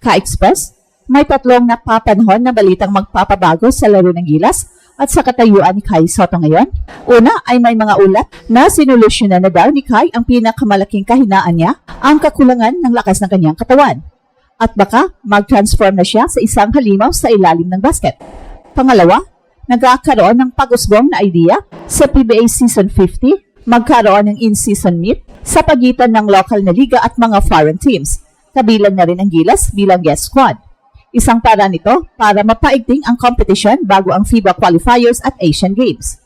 Ka-Express, may tatlong napapanahon na balitang magpapabago sa laro ng gilas at sa katayuan ni Kai Sotto ngayon. Una ay may mga ulat na sinolusyonan na daw ni Kai ang pinakamalaking kahinaan niya, ang kakulangan ng lakas ng kanyang katawan. At baka mag-transform na siya sa isang halimaw sa ilalim ng basket. Pangalawa, nagkakaroon ng pag-usbong na idea sa PBA Season 50, magkaroon ng in-season meet sa pagitan ng local na liga at mga foreign teams. Kabilang na rin ang Gilas bilang guest squad. Isang paraan ito para mapaigting ang competition bago ang FIBA qualifiers at Asian Games.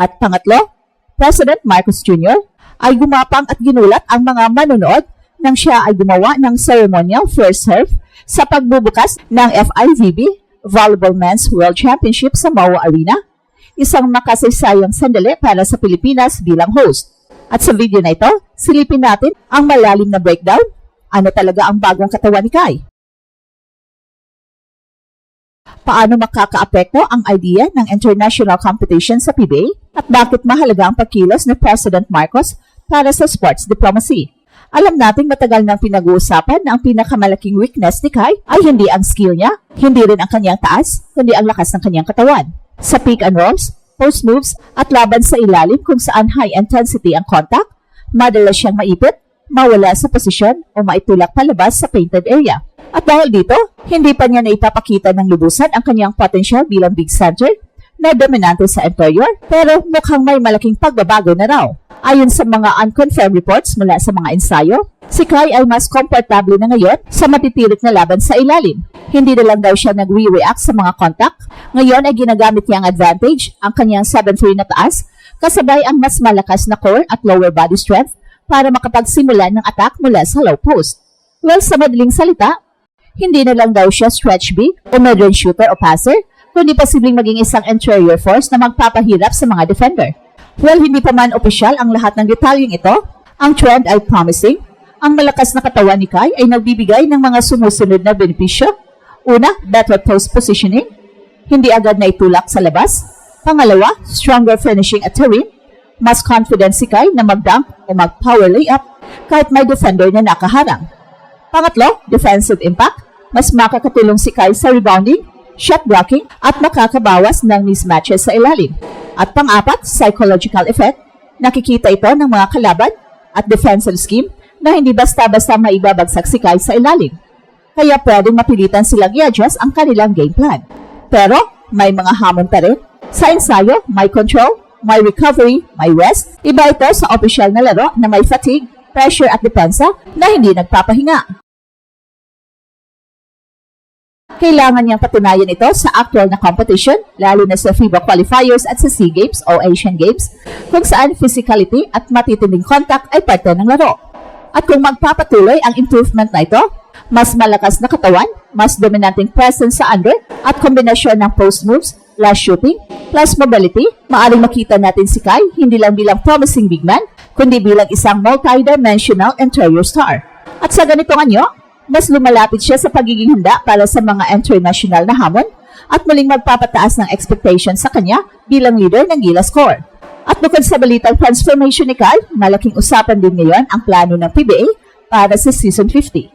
At pangatlo, President Marcos Jr. ay gumapang at ginulat ang mga manonood nang siya ay gumawa ng ceremonial first serve sa pagbubukas ng FIVB Volleyball Men's World Championship sa MOA Arena, isang makasaysayang sandali para sa Pilipinas bilang host. At sa video na ito, silipin natin ang malalim na breakdown. Ano talaga ang bagong katawan ni Kai? Paano makakaapekto ang idea ng international competition sa PBA at bakit mahalaga ang pagkilos ni President Marcos para sa sports diplomacy? Alam nating matagal nang pinag-uusapan na ang pinakamalaking weakness ni Kai ay hindi ang skill niya, hindi rin ang kanyang taas, kundi ang lakas ng kanyang katawan. Sa pick and rolls, post moves at laban sa ilalim kung saan high intensity ang contact, madalas siyang maipit, mawala sa posisyon o maitulak palabas sa painted area. At dahil dito, hindi pa niya naipapakita ng lubusan ang kanyang potential bilang big center na dominante sa interior, pero mukhang may malaking pagbabago na raw. Ayon sa mga unconfirmed reports mula sa mga ensayo, si Kai ay mas komportable na ngayon sa matitirik na laban sa ilalim. Hindi na lang daw siya nag-react sa mga contact. Ngayon ay ginagamit niya ang advantage, ang kanyang 7'3" na taas, kasabay ang mas malakas na core at lower body strength para makapagsimula ng attack mula sa low post. Well, sa madaling salita, hindi na lang daw siya stretch big o mid-range shooter o passer, kundi posibleng maging isang interior force na magpapahirap sa mga defender. Well, hindi pa man opisyal ang lahat ng detalyeng ito, ang trend ay promising. Ang malakas na katawan ni Kai ay nagbibigay ng mga sumusunod na benepisyo. Una, better post positioning, hindi agad na itulak sa labas. Pangalawa, stronger finishing at the rim. Mas confident si Kai na mag-dunk o mag-power layup kahit may defender na nakaharang. Pangatlo, defensive impact. Mas makakatulong si Kai sa rebounding, shot blocking, at makakabawas ng mismatches sa ilalim. At pang-apat, psychological effect. Nakikita ito ng mga kalaban at defensive scheme na hindi basta-basta maibabagsak si Kai sa ilalim. Kaya pwedeng mapilitan silang i-adjust ang kanilang game plan. Pero may mga hamon pa rin. Sa ensayo, may control, may recovery, may rest. Iba ito sa opisyal na laro na may fatigue, pressure at depensa na hindi nagpapahinga. Kailangan niyang patunayan ito sa actual na competition, lalo na sa FIBA qualifiers at sa SEA Games o Asian Games, kung saan physicality at matitinding contact ay parte ng laro. At kung magpapatuloy ang improvement na ito, mas malakas na katawan, mas dominanting presence sa under, at kombinasyon ng post moves, last shooting, plus mobility, maaaring makita natin si Kai hindi lang bilang promising big man, kundi bilang isang multi-dimensional interior star. At sa ganitong anyo, mas lumalapit siya sa pagiging handa para sa mga international na hamon at muling magpapataas ng expectation sa kanya bilang leader ng Gilas Core. At bukod sa balitang transformation ni Kai, malaking usapan din ngayon ang plano ng PBA para sa Season 50.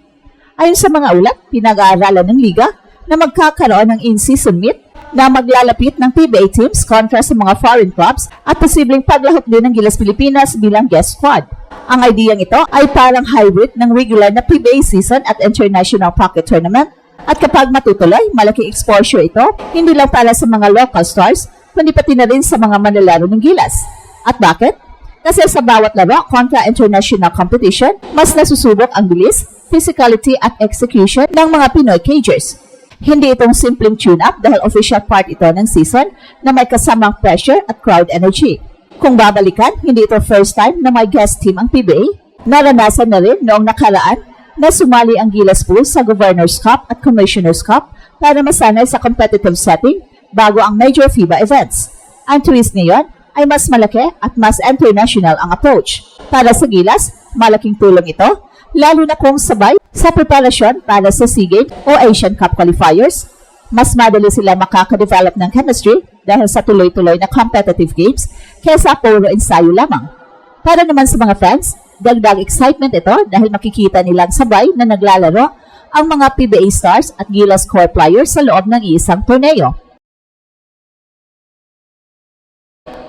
Ayon sa mga ulat, pinag-aaralan ng liga na magkakaroon ng in-season meet na maglalapit ng PBA teams kontra sa mga foreign clubs at posibleng paglahok din ng Gilas Pilipinas bilang guest squad. Ang ideyang ito ay parang hybrid ng regular na PBA season at international pocket tournament. At kapag matutuloy, malaking exposure ito, hindi lang para sa mga local stars, kundi pati na rin sa mga manlalaro ng Gilas. At bakit? Kasi sa bawat laro kontra international competition, mas nasusubok ang bilis, physicality at execution ng mga Pinoy Cagers. Hindi itong simpleng tune-up dahil official part ito ng season na may kasamang pressure at crowd energy. Kung babalikan, hindi ito first time na may guest team ang PBA. Naranasan na rin noong nakaraan na sumali ang Gilas Bulls sa Governor's Cup at Commissioner's Cup para masanay sa competitive setting bago ang major FIBA events. Ang twist ngayon ay mas malaki at mas international ang approach. Para sa Gilas, malaking tulong ito, lalo na kung sabay sa preparasyon para sa SEA Games o Asian Cup qualifiers. Mas madali sila makaka-develop ng chemistry dahil sa tuloy-tuloy na competitive games kesa puro ensayo lamang. Para naman sa mga fans, dagdag excitement ito dahil makikita nilang sabay na naglalaro ang mga PBA stars at Gilas core players sa loob ng iisang torneo.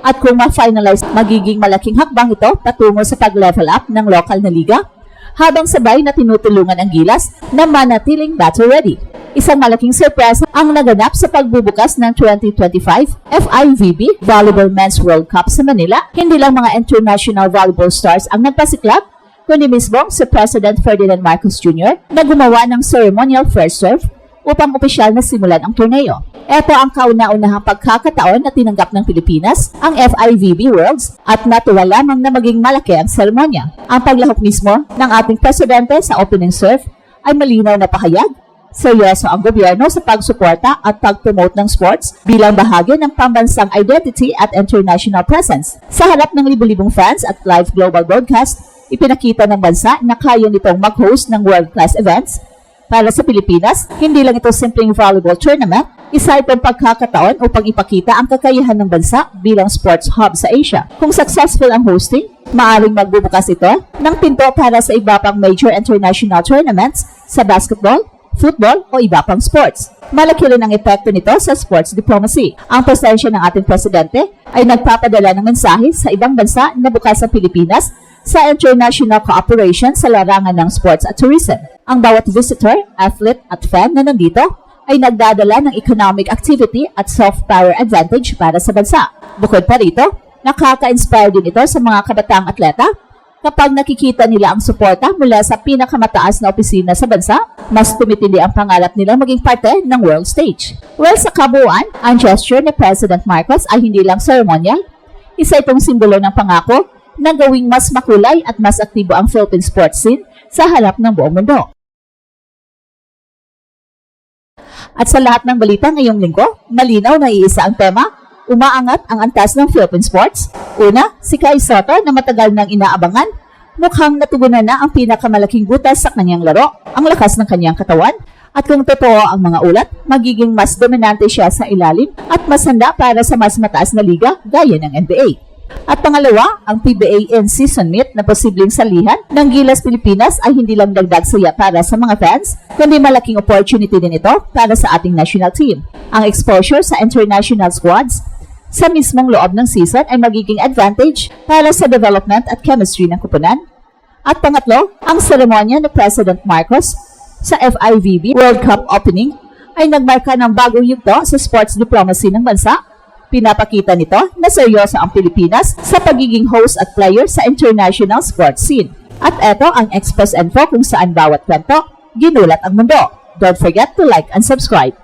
At kung ma-finalize, magiging malaking hakbang ito patungo sa pag-level up ng local na liga, habang sabay na tinutulungan ang Gilas na manatiling battle ready. Isang malaking sorpresa ang naganap sa pagbubukas ng 2025 FIVB Volleyball Men's World Cup sa Manila. Hindi lang mga international volleyball stars ang nagpasiklab, kundi mismo si President Ferdinand Marcos Jr. na gumawa ng ceremonial first serve upang opisyal na simulan ang torneo. Ito ang kauna-unahang pagkakataon na tinanggap ng Pilipinas ang FIVB Worlds at natuwa lamang na maging malaki ang seremonya. Ang paglahok mismo ng ating presidente sa opening serve ay malinaw na pahayag. Seryoso ang gobyerno sa pagsuporta at pag-promote ng sports bilang bahagi ng pambansang identity at international presence. Sa harap ng libu-libong fans at live global broadcast, ipinakita ng bansa na kaya nitong mag-host ng world-class events. Para sa Pilipinas, hindi lang ito simpleng volleyball tournament, isa itong pagkakataon upang ipakita ang kakayahan ng bansa bilang sports hub sa Asia. Kung successful ang hosting, maaring magbubukas ito ng pinto para sa iba pang major international tournaments sa basketball, football o iba pang sports. Malaki rin ang epekto nito sa sports diplomacy. Ang presensya ng ating presidente ay nagpapadala ng mensahe sa ibang bansa na bukas ang Pilipinas sa international cooperation sa larangan ng sports at tourism. Ang bawat visitor, athlete at fan na nandito ay nagdadala ng economic activity at soft power advantage para sa bansa. Bukod pa rito, nakaka-inspire din ito sa mga kabataang atleta. Kapag nakikita nila ang suporta mula sa pinakamataas na opisina sa bansa, mas tumitindi ang pangarap nila maging parte ng world stage. Well, sa kabuuan, ang gesture ni President Marcos ay hindi lang ceremonial. Isa itong simbolo ng pangako na gawing mas makulay at mas aktibo ang Philippine sports scene sa harap ng buong mundo. At sa lahat ng balita ngayong linggo, malinaw na iisa ang tema, umaangat ang antas ng Philippine sports. Una, si Kai Sotto na matagal nang inaabangan, mukhang natugunan na ang pinakamalaking butas sa kanyang laro, ang lakas ng kanyang katawan. At kung totoo ang mga ulat, magiging mas dominante siya sa ilalim at mas handa para sa mas mataas na liga gaya ng NBA. At pangalawa, ang PBA in-season meet na posibleng salihan ng Gilas Pilipinas ay hindi lang dagdag saya para sa mga fans, kundi malaking opportunity din ito para sa ating national team. Ang exposure sa international squads sa mismong loob ng season ay magiging advantage para sa development at chemistry ng kupunan. At pangatlo, ang seremonya ni President Marcos sa FIVB World Cup opening ay nagmarka ng bagong yugto sa sports diplomacy ng bansa. Pinapakita nito na seryoso ang Pilipinas sa pagiging host at player sa international sports scene. At eto ang Express Info kung saan bawat kwento, ginulat ang mundo. Don't forget to like and subscribe.